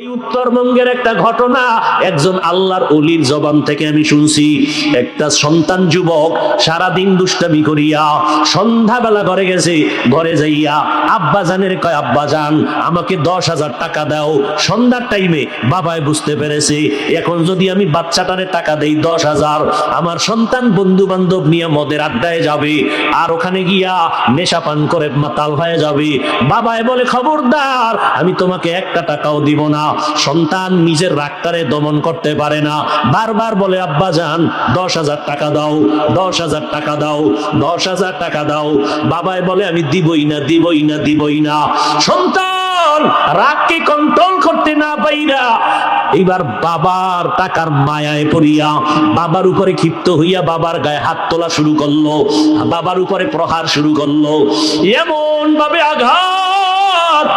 এই উত্তরবঙ্গের একটা ঘটনা একজন আল্লাহর ওলির জবান থেকে আমি শুনছি। একটা সন্তান যুবক সারাদিন দুষ্টামি করিয়া সন্ধ্যাবেলা ঘরে গেছে। ঘরে যাইয়া আব্বাজানের কয়, আব্বাজান আমাকে 10,000 টাকা দাও। সন্ধ্যার টাইমে বাবায় বুঝতে পেরেছে এখন যদি আমি বাচ্চাটারে টাকা দেই 10,000, আমার সন্তান বন্ধু বান্ধব নিয়ে মদের আড্ডায় যাবে আর ওখানে গিয়া নেশা পান করে মাতাল হয়ে যাবে। বাবায় বলে, খবরদার, আমি তোমাকে একটা টাকাও দিব না। সন্তান নিজের রাগটারে দমন করতে পারে না, বারবার বলে, আব্বাজান 10,000 টাকা দাও, 10,000 টাকা দাও, 10,000 টাকা দাও। বাবায় বলে, আমি দিবই না, দিবই না, দিবই না। সন্তান রাগকে কন্ট্রোল করতে না পাইরা এইবার বাবার টাকার মায়ায় পড়িয়া বাবার উপরে ক্ষিপ্ত হইয়া বাবার গায়ে হাত তোলা শুরু করলো, বাবার উপরে প্রহার শুরু করলো। এমন ভাবে আঘাত,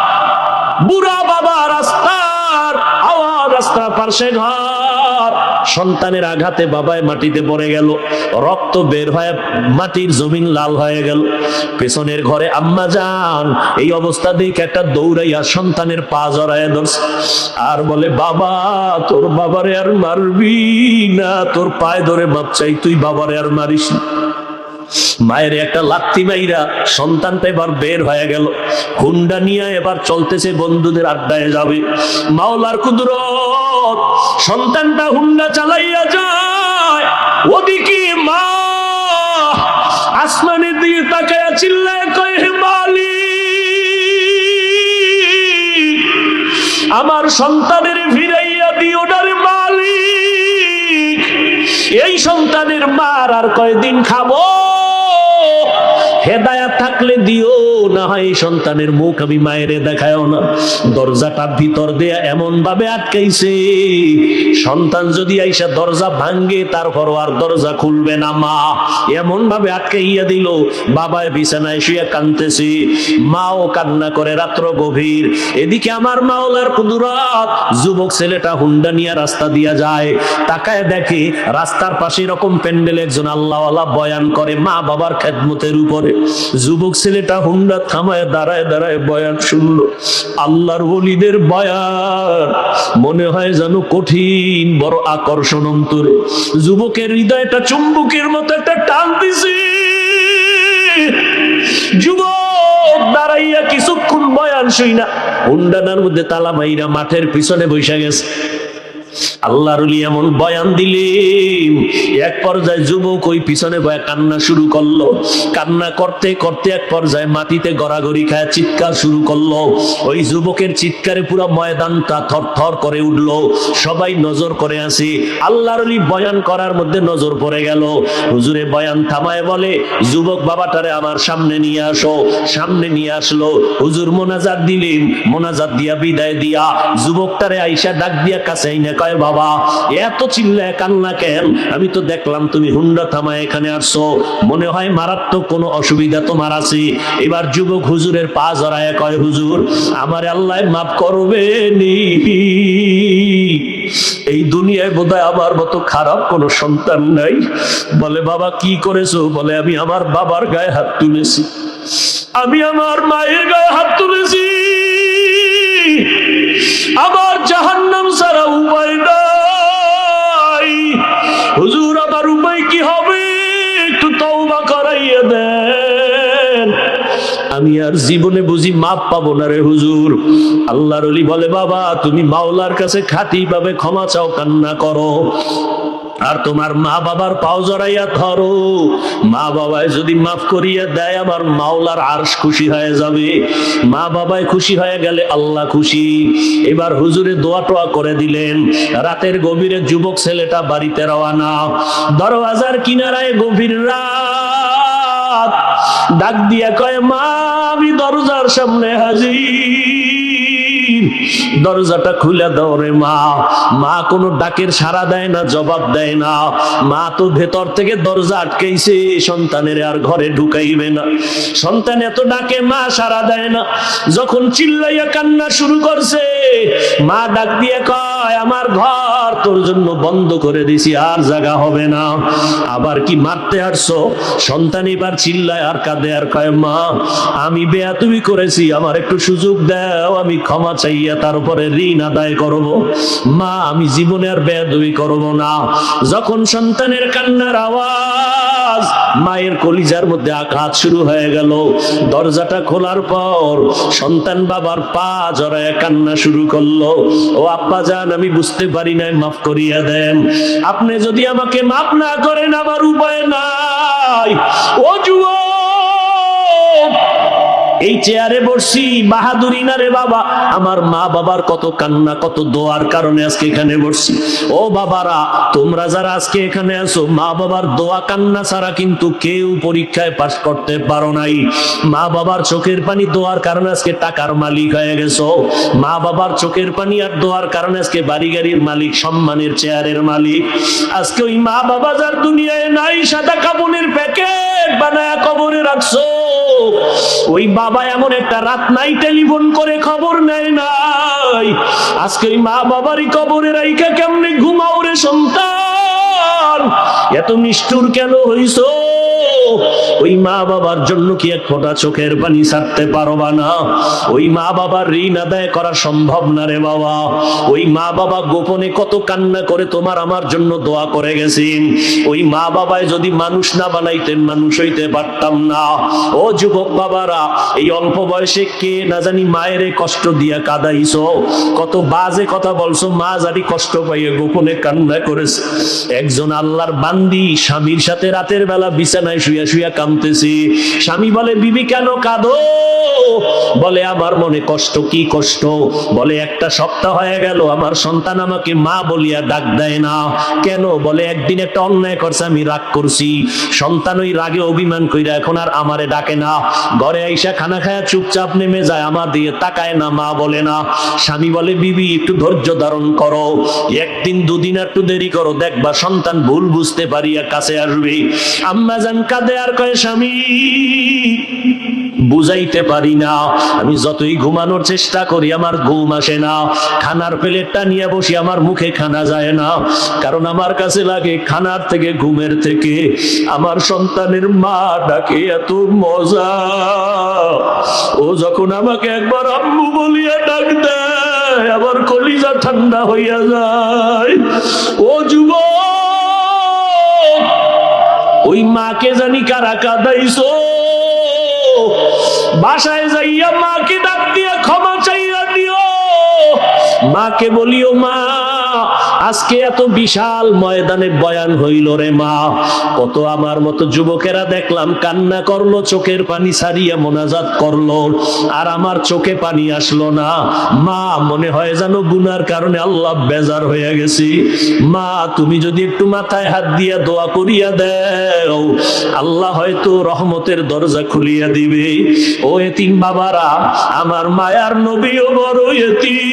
বুড়া বাবা রাস্তার আওয়াজ, রাস্তার পাশে ঘর, সন্তানের আঘাতে বাবায় মাটিতে পড়ে গেল, রক্ত বের হয়ে মাটির জমিন লাল হয়ে গেল। পেছনের ঘরে আম্মা যান এই অবস্থা দেখে একটা দৌড়াইয়া সন্তানের পা জড়াইয়া ধরছে আর বলে, বাবা তোর বাবারে আর মারবি না, তোর পায়ে ধরে মাপ চাই, তুই বাবারে আর মারিস না। মায়ের একটা লাত্তি মাইরা সন্তানটা এবার বের হয়ে গেল, হুন্ডা নিয়ে এবার চলতেছে বন্ধুদের আড্ডায় যাবে। মাওলার কুদরত, সন্তানটা হুন্ডা চালাইয়া যায়, ওদিকে মা আসমানের দিকে তাকায়া চিল্লায় কয়, হে মালিক, আমার সন্তানের ফিরাইয়া দিও না রে মালিক, এই সন্তানের মার আর কয়দিন খাবো, হেদায়াত থাকলে দিও, না হয় সন্তানের মুখ আমি মায়েরে দেখায়ও না। দরজাটার ভিতর দিয়ে এমন ভাবে আটকাইছে, সন্তান যদি আইসা দরজা ভাঙ্গে তারপর আর দরজা খুলবে না। মা এমন ভাবে আটকাইয়া দিল, বাবায় বিছানায় শুয়ে কাঁদতেছে, মাও কান্না করে, রাত্র গভীর। এদিকে আমার মাওলার কুদরত, যুবক ছেলেটা হুন্ডা নিয়ে রাস্তা দিয়া যায়, তাকায় দেখে রাস্তার পাশে এরকম প্যান্ডেল একজন আল্লাহওয়ালা বয়ান করে মা বাবার খেদমতের উপরে। যুবক ছেলেটা হুন্ডা থামায় দাঁড়ায় দাঁড়ায় বয়ান শুনলো, আল্লাহর ওলিদের বয়ান, মনে হয় যেন কঠিন, বড় আকর্ষণ অন্তরে। যুবকের হৃদয়টা চুম্বকের মতো একটা টান দিছে। যুবক দাঁড়াইয়া কিছুক্ষণ বয়ান শুইনা হুন্ডানার মধ্যে তালা মাইরা মাঠের পিছনে বসে গেছে। আল্লাহর ওলি এমন বয়ান দিলেন, এক পর্যায়ে যুবক ওই পিছনে বয়া কান্না শুরু করলো। কান্না করতে করতে এক পর্যায়ে মাটিতে গড়াগড়ি খায় চিৎকার শুরু করলো। ওই যুবকের চিৎকারে পুরো ময়দানটা থরথর করে উঠলো, সবাই নজর করে আছে। আল্লাহর ওলি বয়ান করার মধ্যে নজর পড়ে গেল। হুজুরে বয়ান থামায় বলে, যুবক বাবাটারে আমার সামনে নিয়ে আসো। সামনে নিয়ে আসলো, হুজুর মোনাজাত দিলেন, মোনাজাত দিয়া বিদায় দিয়া যুবকটারে আইসা ডাক দিয়া কাছে আইনা কয়, বাবা এত চিল্লায় কান্না কেন? আমি তো দেখলাম তুমি হুন্ডা থামায় এখানে আসছো, মনে হয় মারাত্মক কোনো অসুবিধা তোমার আছে। এবার যুবক হুজুরের পা জড়ায় কয়, হুজুর আমারে আল্লাহ মাফ করবে নি, এই দুনিয়ায় বোধহয় আমার মতো খারাপ কোনো সন্তান নাই। বলে, বাবা কি করেছো? বলে, আমি আমার বাবার গায়ে হাত তুলেছি, আমি আমার মায়ের গায়ে হাত তুলেছি, আমার জাহান্নাম ছাড়া উপায় নাই। হুজুর আমার উপায় কি হবে? একটু তওবা করাইয়া দেন, আমি আর জীবনে বুঝি মাপ পাবো না রে হুজুর। আল্লাহর ওলি বলে, বাবা তুমি মাওলার কাছে খাঁটি ভাবে ক্ষমা চাও, কান্না করো, আর তোমার মা বাবার পাও জড়াইয়া ধরো। মা বাবায় যদি মাফ করিয়া দেয় আমার মাওলার আরশ খুশি হয়ে যাবে। মা বাবায় খুশি হয়ে গেলে আল্লাহ খুশি। এবার হুজুরে দোয়া টোয়া করে দিলেন। রাতের গভীরে যুবক ছেলেটা বাড়িতে রওনা। দরওয়াজার কিনারায় গভীর রাত, ডাক দিয়া কয়, মা আমি দরজার সামনে হাজির, দরজাটা খুলে দাও রে মা। মা কোনো ডাকের সাড়া দেয় না, জবাব দেয় না। মা তো ভেতর থেকে দরজা আটকাইছে, সন্তানের আর ঘরে ঢুকাইবে না। সন্তান এত ডাকে, মা সাড়া দেয় না। যখন চিল্লাইয়া কান্না শুরু করছে, মা ডাক দিয়ে কয়, কয় আমার ঘর তোর জন্য বন্ধ করে দিছি, আর জায়গা হবে না। আবার কি মারতে আসছো? সন্তান এবার চিল্লায় আর কাঁদে আর কয় মা আমি বেয়াদবি করেছি, আমার একটু সুযোগ দাও, আমি ক্ষমা চাইয়া তারপরে ঋণ আদায় করব। মা আমি জীবনে আর বেয়াদবি করব না। যখন সন্তানের কান্নার আওয়াজ মায়ের কলিজার মধ্যে আঘাত শুরু হয়ে গেল, দরজাটা খোলার পর সন্তান বাবার পা জড়ায় কান্না শুরু করলো। ও আব্বা জান আমি বুঝতে পারি নাই, মাফ করিয়া দেন। আপনি যদি আমাকে মাফ না করেন আমার উপায় নাই। ও যুবক, এই চেয়ারে বসছি বাহাদুরি না রে বাবা, আমার মা বাবার কত কান্না কত দোয়ার কারণে আজকে এখানে বসছি। ও বাবারা তোমরা যারা আজকে এখানে আছো, মা বাবার দোয়া কান্না ছাড়া কিন্তু কেউ পরীক্ষায় পাশ করতে পারো নাই। মা বাবার চোখের পানি দোয়ার কারণে আজকে টাকার মালিক হয়ে গেছো। মা বাবার চোখের পানি আর দোয়ার কারণে আজকে বাড়ি গাড়ির মালিক, সম্মানের চেয়ারের মালিক। আজকে ওই মা বাবা যার দুনিয়ায় নাই, সাদা কাপড়ের প্যাকেট বানায় কবরে রাখছো, ওই বাবা এমন একটা রাত নাই টেলিফোন করে খবর নেয় নাই। আজকে ওই মা বাবারই কবরে রাইখা কেমনে ঘুমাও রে সন্তান? এত নিষ্ঠুর কেন হইছো? ওই মা বাবার জন্য কি এক ফোঁটা চোখের পানি ছাড়তে পারবা না? ওই মা বাবার ঋণ আদায় করা সম্ভব না রে বাবা। ওই মা বাবা গোপনে কত কান্না করে তোমার আমার জন্য দোয়া করে গেছেন। ওই মা বাবায় যদি মানুষ না বানাইতেন মানুষ হইতে পারতাম না। ও যুবক বাবারা, এই অল্প বয়সে কে না জানি মায়ের কষ্ট দিয়া কাঁদাইছো, কত বাজে কথা বলছো, মা জানি কষ্ট পাইয়ে গোপনে কান্না করেছে। একজন আল্লাহর বান্দি স্বামীর সাথে রাতের বেলা বিছানায় শুয়া শুয়া কাঁদতেছে। স্বামী বলে বিবি কেন কাঁদো? বলে আমার মনে কষ্ট। কি কষ্ট? বলে একটা সপ্তাহ হয়ে গেল আমার সন্তান আমাকে মা বলিয়া ডাক দেয় না। কেন? বলে একদিন একটা অন্যায় করছে, আমি রাগ করছি। সন্তান ওই রাগে অভিমান কইরা এখন আর আমারে ডাকে না, ঘরে আইসা খানা খায়া চুপচাপ নেমে যায়, আমার দিয়ে তাকায় না, মা বলে না। স্বামী বলে বিবি একটু ধৈর্য ধারণ করো, একদিন দুদিন একটু দেরি করো, দেখবা সন্তান ভুল বুঝতে পারিয়া কাছে আসবে। আম্মা জান কাঁদে আর কয় স্বামী বুঝাইতে পারি না, আমি যতই ঘুমানোর চেষ্টা করি আমার ঘুম আসে না। খানার প্লেটটা নিয়ে বসি, আমার মুখে খানা যায় না, কারণ আমার কাছে লাগে খানার থেকে ঘুমের থেকে আমার সন্তানের মা ডাকে এত মজা। ও যখন আমাকে একবার আম্মু বলিয়া ডাক দেয় আমার কলিজা ঠান্ডা হইয়া যায়। ও যুবক, ওই মাকে জানি কারা কাঁদাইছো, বাসায় যাইয়া মাকে ডাক দিয়া ক্ষমা চাইয়া দিও। মাকে বলিও মা আজকে এত বিশাল ময়দানে বয়ান হইল রে মা, কত আমার মতো যুবকেরা দেখলাম কান্না করলো, চোখের পানি ছাড়িয়া মোনাজাত করলো, আর আমার চোখে পানি আসলো না। মা মনে হয় যেন গুনার কারণে আল্লাহ বেজার হয়ে গেছি। মা তুমি যদি একটু মাথায় হাত দিয়া দোয়া করিয়া দেও, আল্লাহ হয়তো রহমতের দরজা খুলিয়া দিবে। ও এতিম বাবারা, আমার মায়ার নবীও বড় এতিম।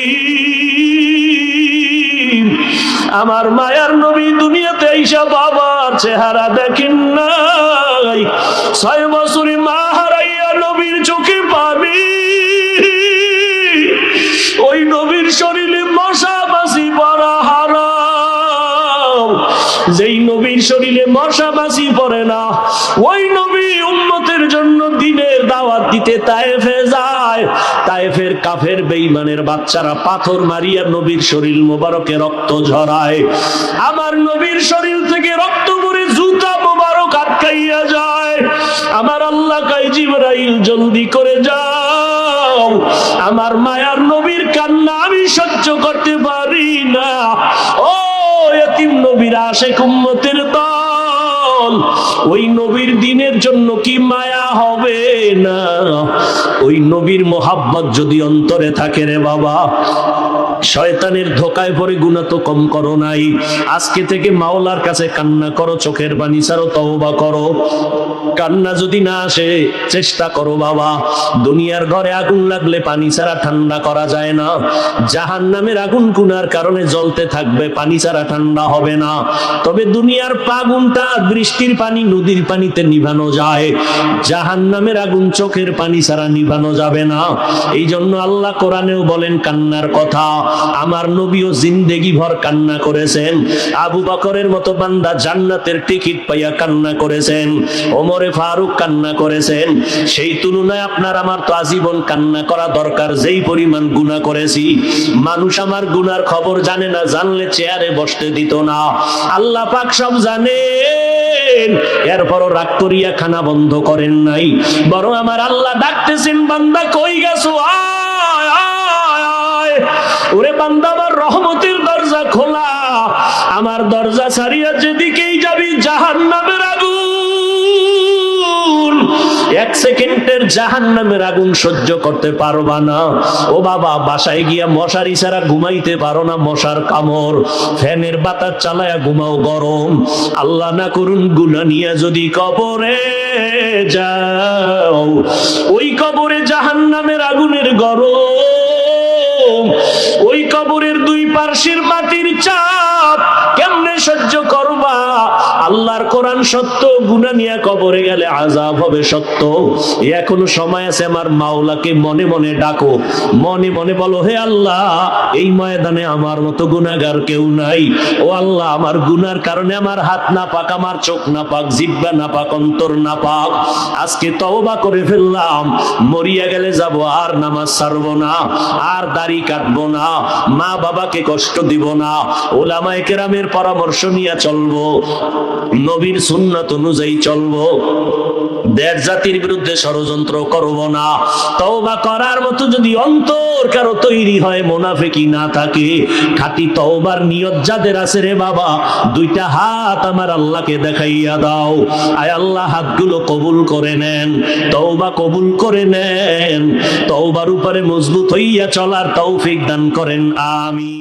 আমার মায়ার নবী দুনিয়াতে আইসা বাবার চেহারা দেখেন নাই, 6 বছরে মা হারাইয়া নবীর চোখে পানি। ওই নবীর শরীরে মশা মাছি পড়া হারাম। যেই নবীর শরীরে মশা মাছি পড়ে না, ওই নবী উম্মতের জন্য দিনের দাওয়াত দিতে তায়েফে যায়। তায়েফের কাফের বেঈমানের বাচ্চারা পাথর মারিয়া নবীর শরীর মোবারকে রক্ত ঝরায়। আমার নবীর শরীর থেকে রক্ত পড়ে জুতা মোবারক আটকাইয়া যায়। আমার আল্লাহ কয় জিবরাইল জলদি করে যাও, আমার মায়ার নবীর কান্না আমি সহ্য করতে পারি না। ও এতিম নবীর আশিক উম্মতের দল, ওই নবীর দিনের জন্য কি মায়া হবে না? ওই নবীর মোহাব্বত যদি অন্তরে থাকে রে বাবা, শয়তানের ধোকায় পড়ে গুনাহ তো কম করো নাই। আজকে থেকে মাওলার কাছে কান্না করো, চোখের পানি ছাড়ো, তওবা করো। কান্না যদি না আসে চেষ্টা করো বাবা। দুনিয়ার ঘরে আগুন লাগলে পানি ছাড়া ঠান্ডা করা যায় না। জাহান্নামের আগুন গুনার কারণে জ্বলতে থাকবে, পানি ছাড়া ঠান্ডা হবে না। তবে দুনিয়ার আগুনটা বৃষ্টির পানি, নদীর পানিতে নিভানো যায়। জাহান্নামের আগুন চোখের পানি ছাড়া নিভানো যাবে না। এই জন্য আল্লাহ কোরআনেও বলেন কান্নার কথা। আমার নবীও জিন্দেগি ভর কান্না করেছেন। আবু বকরের মতো বান্দা জান্নাতের টিকিট পাইয়া কান্না করেছেন, ওমরে ফারুক কান্না করেছেন। সেই তুলনায় আপনার আমার তো আজীবন কান্না করা দরকার, যেই পরিমাণ গুনাহ করেছি। মানুষ আমার গুনার খবর জানে না, জানলে চেয়ারে বসতে দিত না। আল্লাহ পাক সব জানেন, এরপরও রাগ করিয়া খানা বন্ধ করেন নাই, বরং আমার আল্লাহ ডাকতেছেন, বান্দা কই গেছো, আয় আয় আয়। ওরে বান্দা, আমার রহমতের দরজা খোলা, আমার দরজা ছাড়িয়া যেদিকেই যাবি জাহান্নামের আগুন, এক সেকেন্ডের জাহান্নামের আগুন সহ্য করতে পারবা না। ও বাবা, বাসায় গিয়া মশারি ছাড়া ঘুমাইতে পারো না, মশার কামড়, ফ্যানের বাতাস চালায়া ঘুমাও গরম। আল্লাহ না করুন গুনাহ নিয়ে যদি কবরে যাও, ওই কবরে জাহান্নামের আগুনের গরম, ওই কবরের দুই পার্শ্বের মাটির চাপ কেমনে সহ্য করবা? আল্লাহর কোরআন সত্য, গুনাহ নিয়ে কবরে গেলে আযাব হবে সত্য। এখনো সময় আছে, আমার মাওলাকে মনে মনে ডাকো, মনে মনে বলো, হে আল্লাহ, এই ময়দানে আমার মতো গুনাহগার কেউ নাই। ও আল্লাহ, আমার গুনার কারণে আমার হাত না পাক, আমার চোখ না পাক, জিহ্বা না পাক, অন্তর না পাক। আজকে তওবা করে ফেললাম, মরিয়া গেলে যাব, আর নামাজ ছাড়বো না, আর দাড়ি কাটবো না, মা বাবাকে কষ্ট দিব না, উলামায়ে কেরামের পরামর্শ নিয়ে চলবো, নবীর সুন্নাত অনুযায়ী চলবো, দেশ জাতির বিরুদ্ধে ষড়যন্ত্র করব না। তওবা করার মতো যদি অন্তর কারো তৈরি হয়, মুনাফিকি না থাকে, খাঁটি তওবার নিয়ত যাদের আছে, রে বাবা, দুইটা হাত আমার আল্লাহকে দেখাইয়া দাও। আয় আল্লাহ, হাতগুলো কবুল করে নেন, তওবা কবুল করে নেন, তওবার উপরে মজবুত হইয়া চলার তৌফিক দান করেন, আমিন।